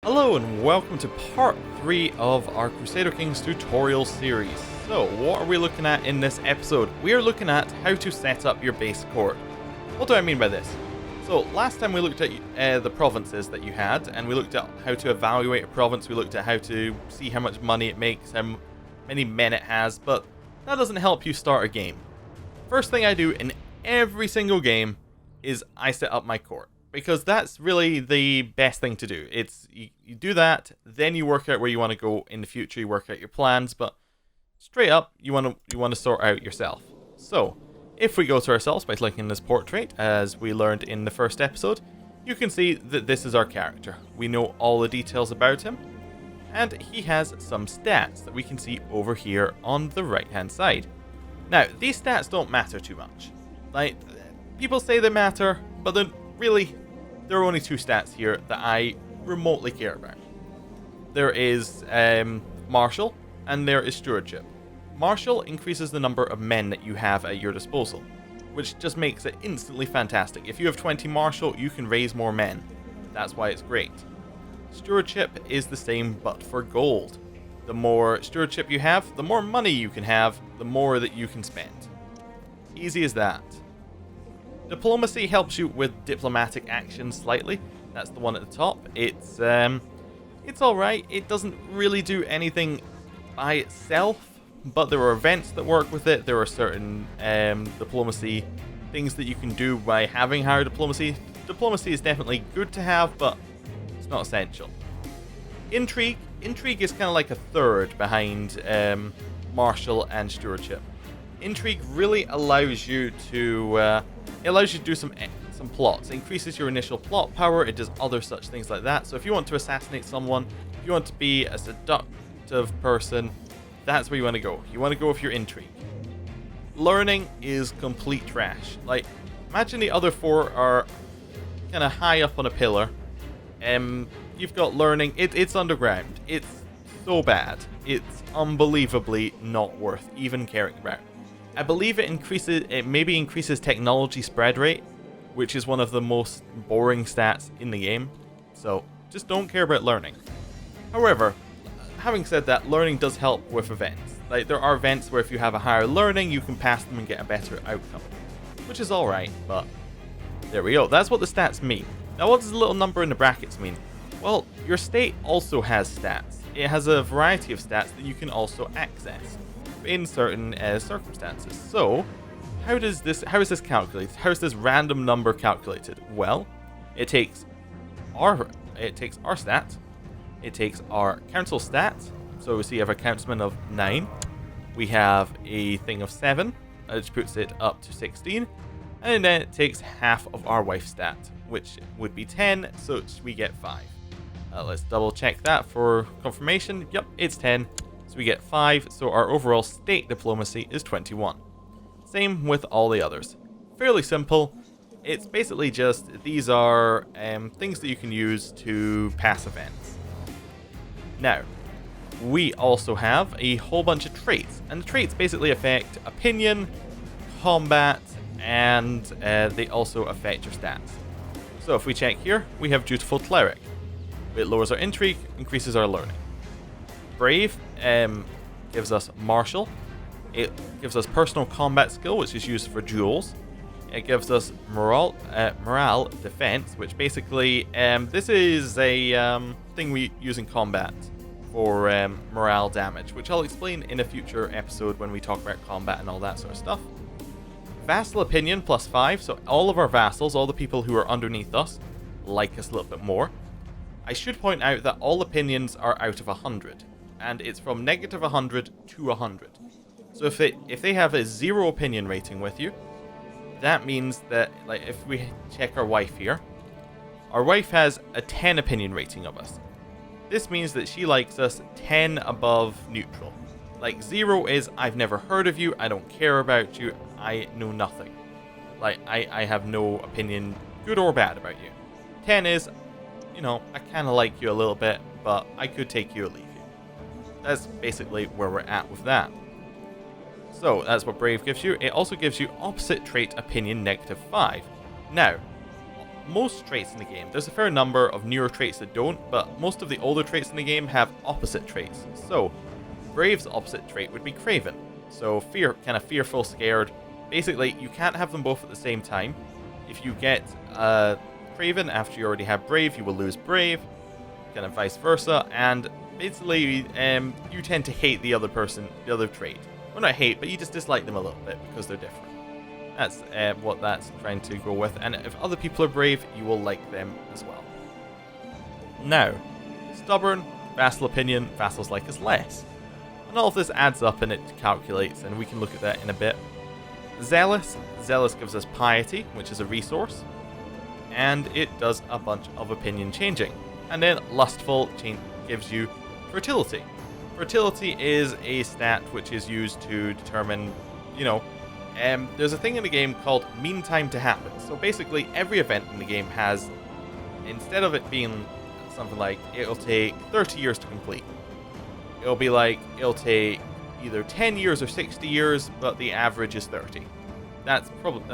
Hello and welcome to part 3 of our Crusader Kings tutorial series. So, what are we looking at in this episode? We are looking at how to set up your base court. What do I mean by this? So, last time we looked at the provinces that you had, and we looked at how to evaluate a province, we looked at how to see how much money it makes, how many men it has, but that doesn't help you start a game. First thing I do in every single game is I set up my court. Because that's really the best thing to do. It's you do that, then you work out where you want to go in the future. You work out your plans, but straight up, you want to sort out yourself. So, if we go to ourselves by clicking this portrait, as we learned in the first episode, you can see that this is our character. We know all the details about him, and he has some stats that we can see over here on the right-hand side. Now, these stats don't matter too much. Like, people say they matter, but then really, there are only two stats here that I remotely care about. There is Marshal, and there is Stewardship. Marshal increases the number of men that you have at your disposal, which just makes it instantly fantastic. If you have 20 Marshal, you can raise more men. That's why it's great. Stewardship is the same, but for gold. The more Stewardship you have, the more money you can have, the more that you can spend. Easy as that. Diplomacy helps you with diplomatic action slightly. That's the one at the top. It's alright. It doesn't really do anything by itself, but there are events that work with it. There are certain diplomacy things that you can do by having higher diplomacy. Diplomacy is definitely good to have, but it's not essential. Intrigue is kind of like a third behind Marshal and Stewardship. Intrigue really allows you to do some plots. It increases your initial plot power. It does other such things like that. So if you want to assassinate someone, if you want to be a seductive person, that's where you want to go. You want to go with your intrigue. Learning is complete trash. Like, imagine the other four are kind of high up on a pillar. You've got learning. It's underground. It's so bad. It's unbelievably not worth even caring about. I believe it maybe increases technology spread rate, which is one of the most boring stats in the game. So just don't care about learning. However, having said that, learning does help with events. Like, there are events where if you have a higher learning, you can pass them and get a better outcome, which is alright, but there we go. That's what the stats mean. Now, what does the little number in the brackets mean? Well, your state also has stats. It has a variety of stats that you can also access in certain circumstances. So, how is this calculated? How is this random number calculated? Well, it takes our stat, it takes our council stat. So we see you have a councilman of 9. We have a thing of 7, which puts it up to 16, and then it takes half of our wife stat, which would be 10, so we get 5. Let's double check that for confirmation. Yep, it's 10. So we get 5, so our overall state diplomacy is 21. Same with all the others. Fairly simple. It's basically just, these are things that you can use to pass events. Now, we also have a whole bunch of traits, and the traits basically affect opinion, combat, and they also affect your stats. So if we check here, we have Dutiful Cleric. It lowers our intrigue, increases our learning. Brave gives us Marshal. It gives us personal combat skill, which is used for duels. It gives us morale defense, which basically this is a thing we use in combat for morale damage, which I'll explain in a future episode when we talk about combat and all that sort of stuff. Vassal opinion +5, so all of our vassals, all the people who are underneath us, like us a little bit more. I should point out that all opinions are out of 100. And it's from -100 to 100. So if they have a 0 opinion rating with you, that means that, like, if we check our wife here, our wife has a 10 opinion rating of us. This means that she likes us 10 above neutral. Like, 0 is I've never heard of you, I don't care about you, I know nothing. Like, I have no opinion, good or bad, about you. 10 is, you know, I kind of like you a little bit, but I could take you or leave you. That's basically where we're at with that. So that's what Brave gives you. It also gives you opposite trait opinion -5. Now, most traits in the game. There's a fair number of newer traits that don't, but most of the older traits in the game have opposite traits. So, Brave's opposite trait would be Craven. So, kind of fearful, scared. Basically, you can't have them both at the same time. If you get Craven after you already have Brave, you will lose Brave, kind of vice versa, and basically you tend to hate the other person, the other trait. Well, not hate, but you just dislike them a little bit because they're different. That's what that's trying to go with, and if other people are brave, you will like them as well. Now, stubborn, vassal opinion, vassals like us less. And all of this adds up and it calculates, and we can look at that in a bit. Zealous gives us piety, which is a resource, and it does a bunch of opinion changing. And then lustful gives you fertility. Fertility is a stat which is used to determine, there's a thing in the game called mean time to happen. So basically every event in the game has, instead of it being something like it'll take 30 years to complete, it'll be like it'll take either 10 years or 60 years, but the average is 30. That's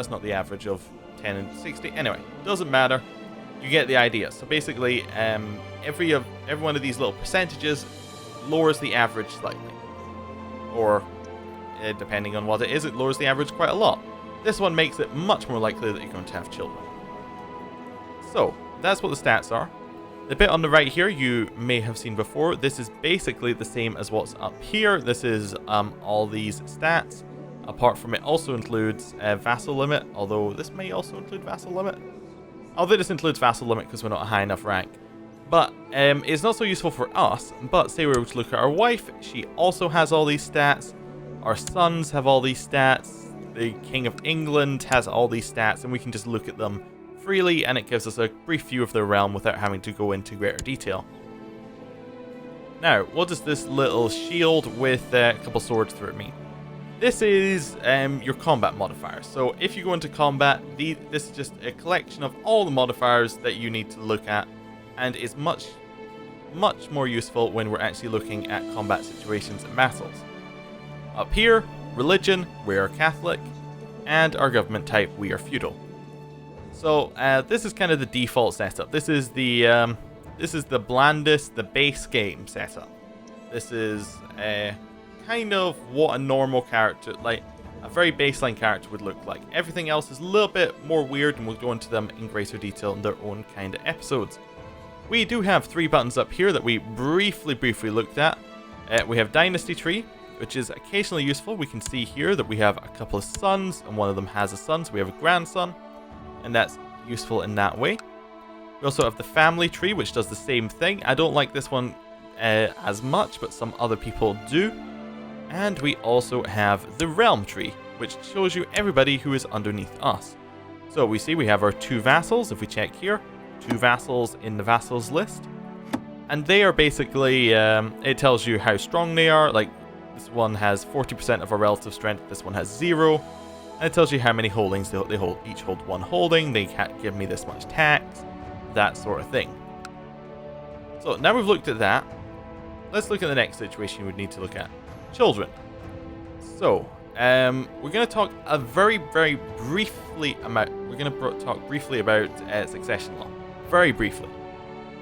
not the average of 10 and 60. Anyway, doesn't matter. You get the idea. So basically, every one of these little percentages lowers the average slightly, or depending on what it is, it lowers the average quite a lot. This one makes it much more likely that you're going to have children. So that's what the stats are. The bit on the right here you may have seen before. This is basically the same as what's up here. This is all these stats. Apart from it also includes vassal limit, although this may also include vassal limit. Although this includes vassal limit because we're not a high enough rank. But it's not so useful for us. But say we were to look at our wife, she also has all these stats. Our sons have all these stats. The King of England has all these stats, and we can just look at them freely, and it gives us a brief view of their realm without having to go into greater detail. Now, what does this little shield with a couple swords through it mean? This is your combat modifiers. So if you go into combat, this is just a collection of all the modifiers that you need to look at, and is much more useful when we're actually looking at combat situations and vassals. Up here, religion, we are Catholic, and our government type, we are feudal. So this is kind of the default setup. This is the blandest, the base game setup. This is kind of what a normal character, like a very baseline character, would look like. Everything else is a little bit more weird, and we'll go into them in greater detail in their own kind of episodes. We do have 3 buttons up here that we briefly looked at. We have Dynasty Tree, which is occasionally useful. We can see here that we have a couple of sons, and one of them has a son, so we have a grandson, and that's useful in that way. We also have the family tree, which does the same thing. I don't like this one as much, but some other people do. And we also have the realm tree, which shows you everybody who is underneath us. So we see we have our 2 vassals. If we check here, 2 vassals in the vassals list, and they are basically it tells you how strong they are. Like, this one has 40% of our relative strength, this one has 0. And it tells you how many holdings they hold. Each hold 1 holding, they can't give me this much tax, that sort of thing. So now we've looked at that, let's look at the next situation we'd need to look at. Children. So, we're going to talk very briefly about, succession law. Very briefly.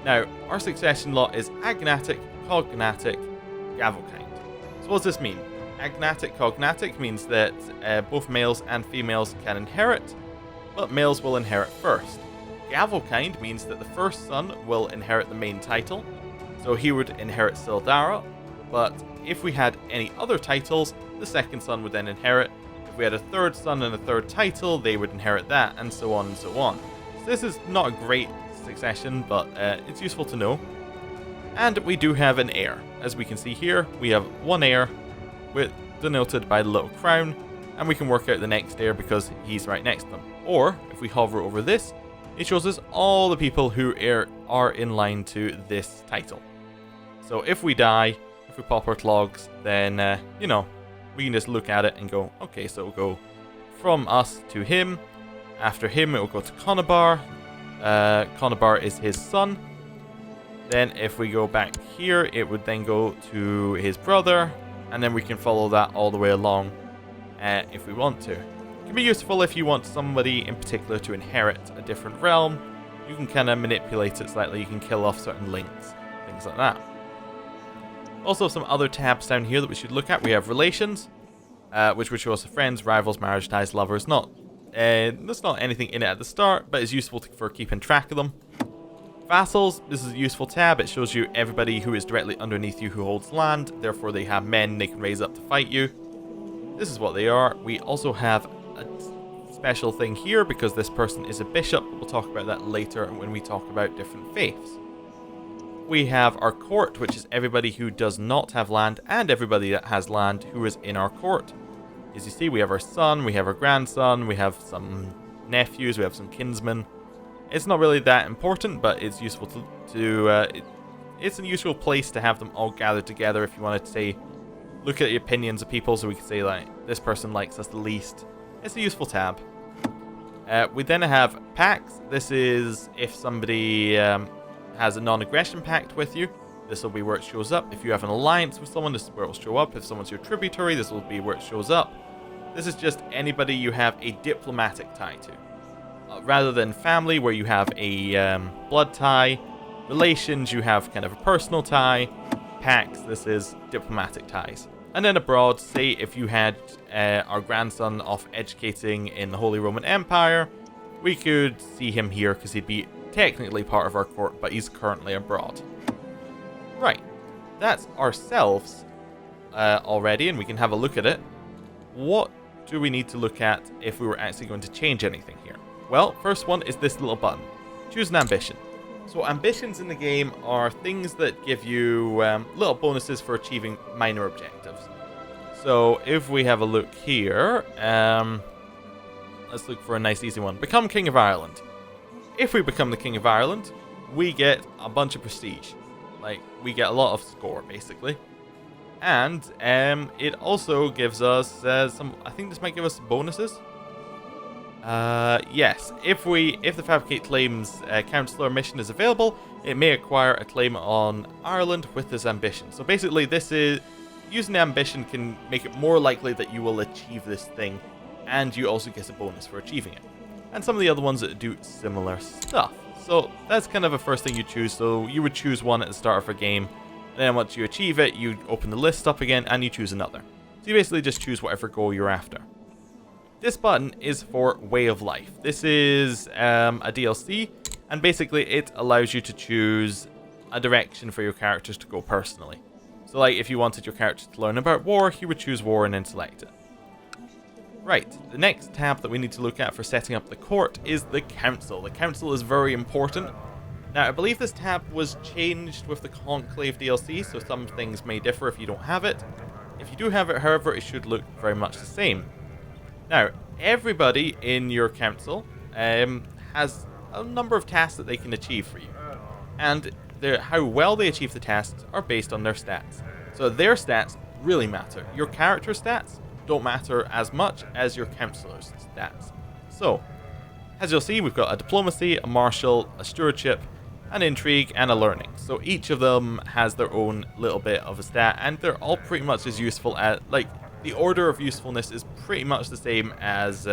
Now, our succession law is agnatic, cognatic, gavelkind. So what does this mean? Agnatic, cognatic means that both males and females can inherit, but males will inherit first. Gavelkind means that the first son will inherit the main title, so he would inherit Sildara, but if we had any other titles, the second son would then inherit. If we had a third son and a third title, they would inherit that, and so on and so on. So this is not a great succession, but it's useful to know. And we do have an heir. As we can see here, we have 1 heir, denoted by the little crown, and we can work out the next heir because he's right next to them. Or, if we hover over this, it shows us all the people who are in line to this title. So if we die, if we pop our clogs, then, we can just look at it and go, okay, so it'll go from us to him. After him, it will go to Conabar. Conabar is his son. Then if we go back here, it would then go to his brother, and then we can follow that all the way along if we want to. It can be useful if you want somebody in particular to inherit a different realm, you can kind of manipulate it slightly. You can kill off certain links, things like that. Also, some other tabs down here that we should look at. We have relations, which would show us friends, rivals, marriage ties, lovers. There's not anything in it at the start, but it's useful for keeping track of them. Vassals, this is a useful tab. It shows you everybody who is directly underneath you who holds land. Therefore, they have men they can raise up to fight you. This is what they are. We also have a special thing here because this person is a bishop. We'll talk about that later when we talk about different faiths. We have our court, which is everybody who does not have land and everybody that has land who is in our court. As you see, we have our son, we have our grandson, we have some nephews, we have some kinsmen. It's not really that important, but it's useful it's a useful place to have them all gathered together if you wanted to say, look at the opinions of people, so we could say like, this person likes us the least. It's a useful tab. We then have pacts. This is if somebody has a non-aggression pact with you, this will be where it shows up. If you have an alliance with someone, this is where it will show up. If someone's your tributary, this will be where it shows up. This is just anybody you have a diplomatic tie to. Rather than family, where you have a blood tie. Relations, you have kind of a personal tie. Pacts, this is diplomatic ties. And then abroad, say if you had our grandson off educating in the Holy Roman Empire, we could see him here because he'd be technically part of our court, but he's currently abroad. Right, that's ourselves already, and we can have a look at it. What do we need to look at if we were actually going to change anything here? Well, first one is this little button. Choose an ambition. So ambitions in the game are things that give you little bonuses for achieving minor objectives. So if we have a look here, let's look for a nice easy one. Become King of Ireland. If we become the King of Ireland, we get a bunch of prestige. Like, we get a lot of score, basically. And it also gives us some, I think this might give us bonuses. Yes, if the Fabricate Claims Councillor mission is available, it may acquire a claim on Ireland with this ambition. So basically, this is, using the ambition can make it more likely that you will achieve this thing, and you also get a bonus for achieving it. And some of the other ones that do similar stuff. So that's kind of a first thing you choose. So you would choose one at the start of a game, and then once you achieve it, you open the list up again, and you choose another. So you basically just choose whatever goal you're after. This button is for Way of Life. This is a DLC, and basically it allows you to choose a direction for your characters to go personally. So like if you wanted your character to learn about war, you would choose war and then select it. Right, the next tab that we need to look at for setting up the court is the council. The council is very important. Now, I believe this tab was changed with the Conclave DLC, so some things may differ if you don't have it. If you do have it, however, it should look very much the same. Now, everybody in your council has a number of tasks that they can achieve for you. And how well they achieve the tasks are based on their stats. So their stats really matter. Your character stats don't matter as much as your councillor's stats. So, as you'll see, we've got a diplomacy, a marshal, a stewardship, an intrigue, and a learning. So each of them has their own little bit of a stat, and they're all pretty much as useful as, like, the order of usefulness is pretty much the same as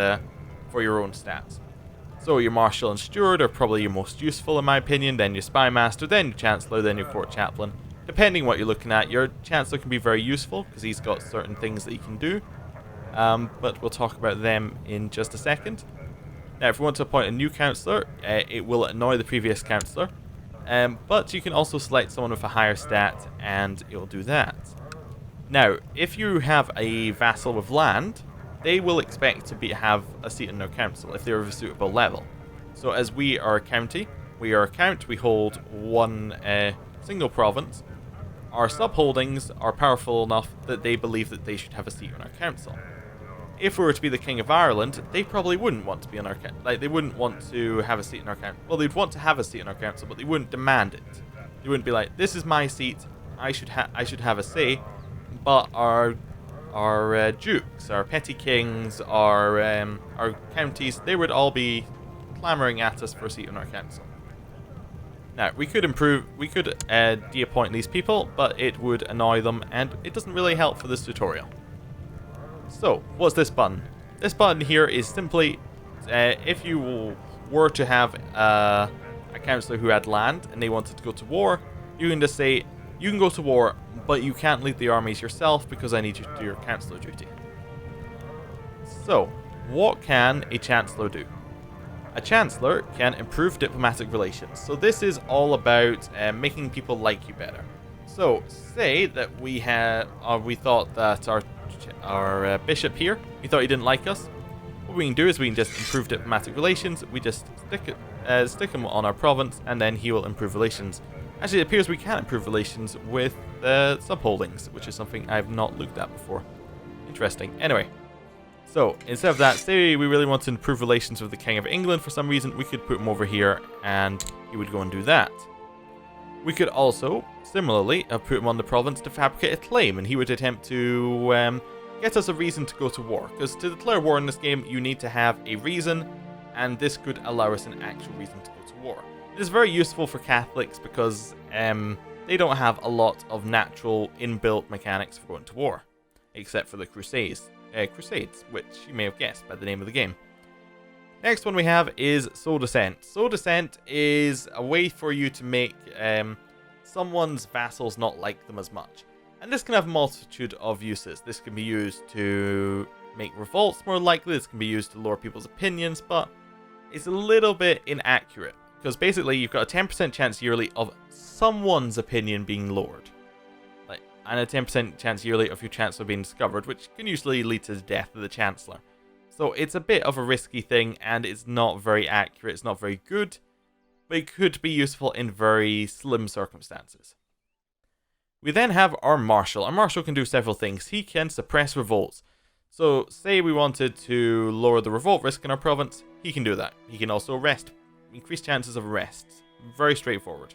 for your own stats. So your marshal and steward are probably your most useful in my opinion, then your spy master, then your chancellor, then your court chaplain. Depending what you're looking at, your chancellor can be very useful because he's got certain things that he can do. But we'll talk about them in just a second. Now, if we want to appoint a new councillor, it will annoy the previous councillor. But you can also select someone with a higher stat, and it will do that. Now, if you have a vassal with land, they will expect to have a seat in their council if they're of a suitable level. So, as we are a county, we hold one single province. Our subholdings are powerful enough that they believe that they should have a seat in our council. If we were to be the King of Ireland, they probably wouldn't want to be on our council. Like, they wouldn't want to have a seat in our council. Well, they'd want to have a seat in our council, but they wouldn't demand it. They wouldn't be like, "This is my seat. I should have a say." But our dukes, our petty kings, our counties, they would all be clamoring at us for a seat in our council. Now, we could de-appoint these people, but it would annoy them, and it doesn't really help for this tutorial. So, what's this button? This button here is simply, if you were to have a a councillor who had land and they wanted to go to war, you can just say, you can go to war, but you can't lead the armies yourself because I need you to do your councillor duty. So, what can a chancellor do? A chancellor can improve diplomatic relations. So this is all about making people like you better. So, say that we thought that our bishop here, we thought he didn't like us. What we can do is we can just improve diplomatic relations. We just stick him on our province, and then he will improve relations. Actually, it appears we can improve relations with subholdings, which is something I've not looked at before. Interesting. Anyway, so instead of that, say we really want to improve relations with the King of England for some reason, we could put him over here, and he would go and do that. We could also, similarly, put him on the province to fabricate a claim, and he would attempt to get us a reason to go to war. Because to declare war in this game, you need to have a reason, and this could allow us an actual reason to go to war. It is very useful for Catholics because they don't have a lot of natural inbuilt mechanics for going to war, except for the Crusades, which you may have guessed by the name of the game. Next one we have is Soul Descent. Soul Descent is a way for you to make someone's vassals not like them as much. And this can have a multitude of uses. This can be used to make revolts more likely, this can be used to lower people's opinions, but it's a little bit inaccurate. Because basically you've got a 10% chance yearly of someone's opinion being lowered. And a 10% chance yearly of your chancellor being discovered, which can usually lead to the death of the chancellor. So it's a bit of a risky thing, and it's not very accurate, it's not very good, but it could be useful in very slim circumstances. We then have our Marshal. Our Marshal can do several things. He can suppress revolts. So say we wanted to lower the revolt risk in our province, he can do that. He can also arrest, increase chances of arrests. Very straightforward.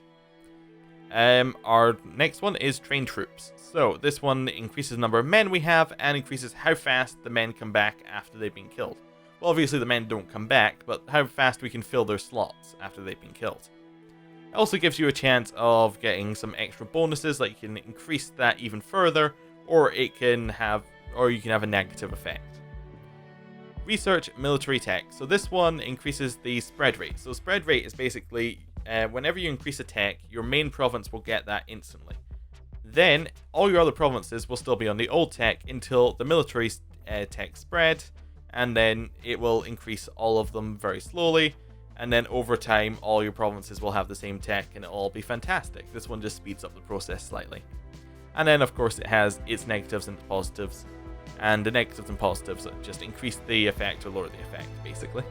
Our next one is train troops. So this one increases the number of men we have and increases how fast the men come back after they've been killed. Well, obviously the men don't come back, but how fast we can fill their slots after they've been killed. It also gives you a chance of getting some extra bonuses, like you can increase that even further, or you can have a negative effect. Research military tech. So this one increases the spread rate. So spread rate is basically whenever you increase a tech, your main province will get that instantly. Then all your other provinces will still be on the old tech until the military tech spread, and then it will increase all of them very slowly, and then over time all your provinces will have the same tech and it'll all be fantastic. This one just speeds up the process slightly. And then of course it has its negatives and positives, and the negatives and positives just increase the effect or lower the effect basically.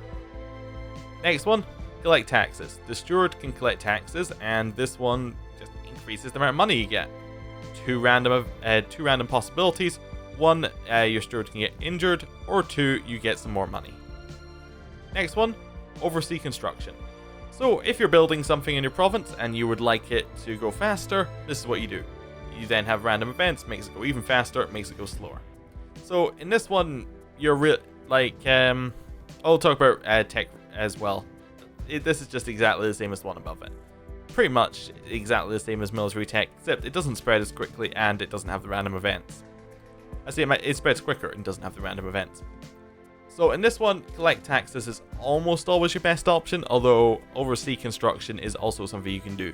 Next one, collect taxes. The steward can collect taxes, and this one just increases the amount of money you get. Two random possibilities. One, your steward can get injured, or two, you get some more money. Next one, oversee construction. So if you're building something in your province and you would like it to go faster, this is what you do. You then have random events, makes it go even faster, makes it go slower. So in this one, you're I'll talk about tech as well. This is just exactly the same as the one above it. Pretty much exactly the same as military tech, except it doesn't spread as quickly and it doesn't have the random events. I say it spreads quicker and doesn't have the random events. So in this one, collect taxes is almost always your best option, although oversee construction is also something you can do.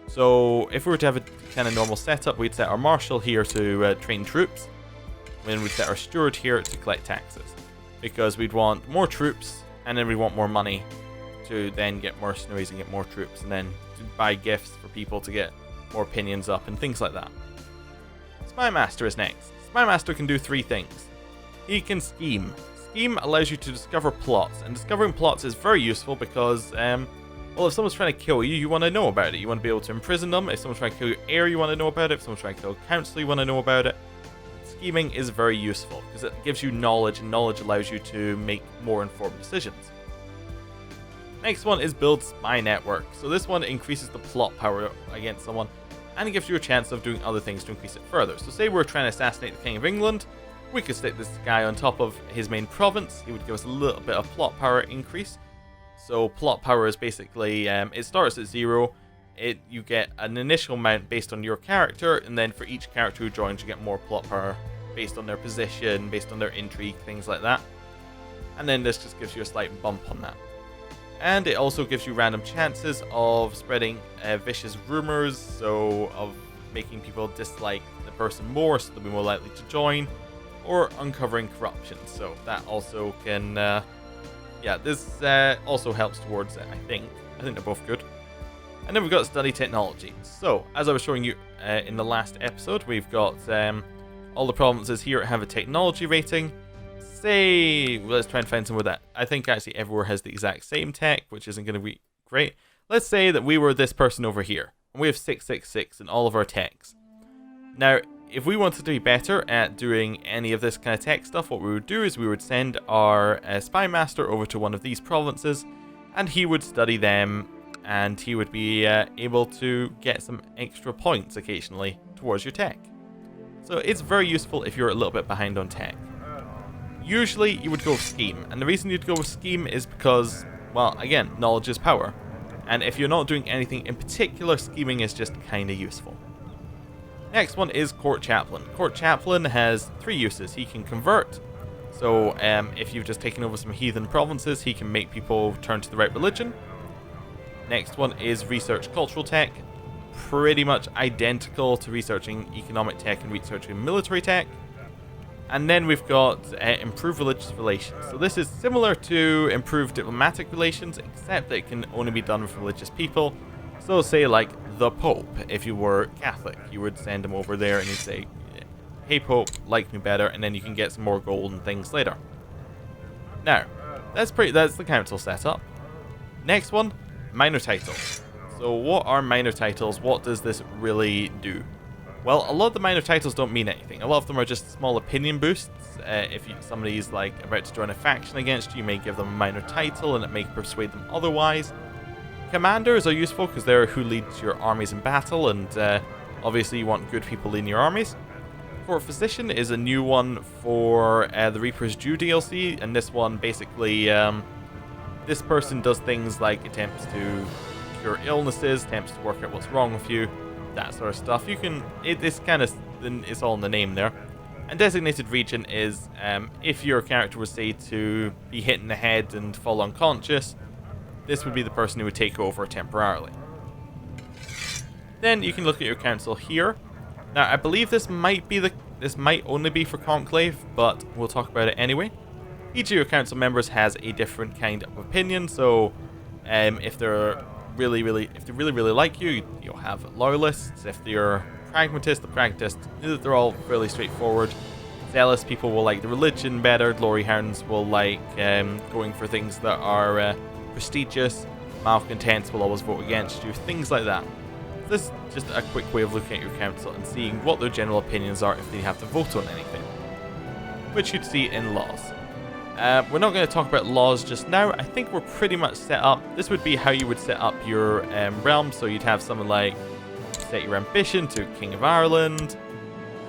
So if we were to have a kind of normal setup, we'd set our Marshal here to train troops, and then we'd set our Steward here to collect taxes, because we'd want more troops and then we want more money to then get mercenaries and get more troops, and then to buy gifts for people to get more opinions up and things like that. Spy Master is next. Spy Master can do three things. He can scheme. Scheme allows you to discover plots, and discovering plots is very useful because, well, if someone's trying to kill you, you want to know about it. You want to be able to imprison them. If someone's trying to kill your heir, you want to know about it. If someone's trying to kill a councillor, you want to know about it. Scheming is very useful because it gives you knowledge, and knowledge allows you to make more informed decisions. Next one is build spy network. So this one increases the plot power against someone, and it gives you a chance of doing other things to increase it further. So say we're trying to assassinate the King of England, we could stick this guy on top of his main province. He would give us a little bit of plot power increase. So plot power is basically, it starts at 0, you get an initial amount based on your character, and then for each character who joins you get more plot power based on their position, based on their intrigue, things like that. And then this just gives you a slight bump on that. And it also gives you random chances of spreading vicious rumors, so of making people dislike the person more, so they'll be more likely to join, or uncovering corruption. So that also can, this also helps towards it, I think. I think they're both good. And then we've got study technology. So, as I was showing you in the last episode, we've got all the provinces here have a technology rating. Say, let's try and find some with that. I think actually everywhere has the exact same tech, which isn't going to be great. Let's say that we were this person over here, and we have 666 in all of our techs. Now, if we wanted to be better at doing any of this kind of tech stuff, what we would do is we would send our spy master over to one of these provinces, and he would study them, and he would be able to get some extra points occasionally towards your tech. So it's very useful if you're a little bit behind on tech. Usually you would go with scheme, and the reason you'd go with scheme is because, well, again, knowledge is power. And if you're not doing anything in particular, scheming is just kind of useful. Next one is Court Chaplain. Court Chaplain has 3 uses. He can convert, so if you've just taken over some heathen provinces, he can make people turn to the right religion. Next one is Research Cultural Tech. Pretty much identical to researching economic tech and researching military tech. And then we've got Improved Religious Relations. So this is similar to Improved Diplomatic Relations, except that it can only be done with religious people. So say like the Pope, if you were Catholic, you would send him over there and you'd say, hey Pope, like me better, and then you can get some more gold and things later. Now, that's the council setup. Next one, minor titles. So what are minor titles? What does this really do? Well, a lot of the minor titles don't mean anything. A lot of them are just small opinion boosts. If somebody's like about to join a faction against you, you may give them a minor title and it may persuade them otherwise. Commanders are useful because they're who leads your armies in battle, and obviously you want good people leading your armies. Court Physician is a new one for the Reaper's Due DLC, and this one basically, this person does things like attempts to cure illnesses, attempts to work out what's wrong with you, that sort of stuff. You can, it's kind of, it's all in the name there. And Designated Region is if your character was, say, to be hit in the head and fall unconscious, this would be the person who would take over temporarily. Then you can look at your council here. Now, I believe this might only be for Conclave, but we'll talk about it anyway. Each of your council members has a different kind of opinion, so if they're really like you, you'll have loyalists. If they're pragmatists, the pragmatists, they're all fairly straightforward. Zealous people will like the religion better. Glory hounds will like going for things that are prestigious. Malcontents will always vote against you. Things like that. This is just a quick way of looking at your council and seeing what their general opinions are if they have to vote on anything, which you'd see in laws. We're not going to talk about laws just now. I think we're pretty much set up. This would be how you would set up your realm. So you'd have something like set your ambition to King of Ireland.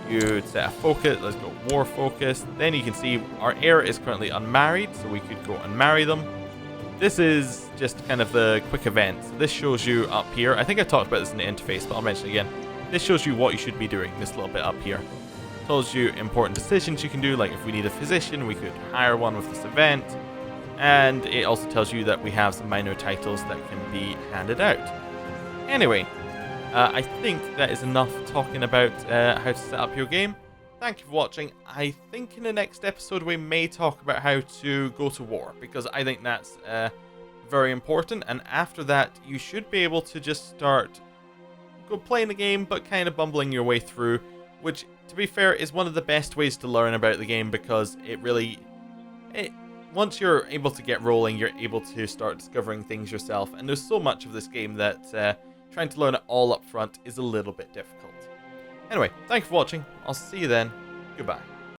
You'd set a focus. Let's go war focus. Then you can see our heir is currently unmarried, so we could go and marry them. This is just kind of the quick events. This shows you up here. I think I talked about this in the interface, but I'll mention it again. This shows you what you should be doing. This little bit up here tells you important decisions you can do, like if we need a physician, we could hire one with this event. And it also tells you that we have some minor titles that can be handed out. Anyway, I think that is enough talking about how to set up your game. Thank you for watching. I think in the next episode we may talk about how to go to war, because I think that's very important. And after that, you should be able to just start playing the game, but kind of bumbling your way through, which, to be fair, is one of the best ways to learn about the game, because once you're able to get rolling, you're able to start discovering things yourself. And there's so much of this game that trying to learn it all up front is a little bit difficult. Anyway, thank you for watching. I'll see you then. Goodbye.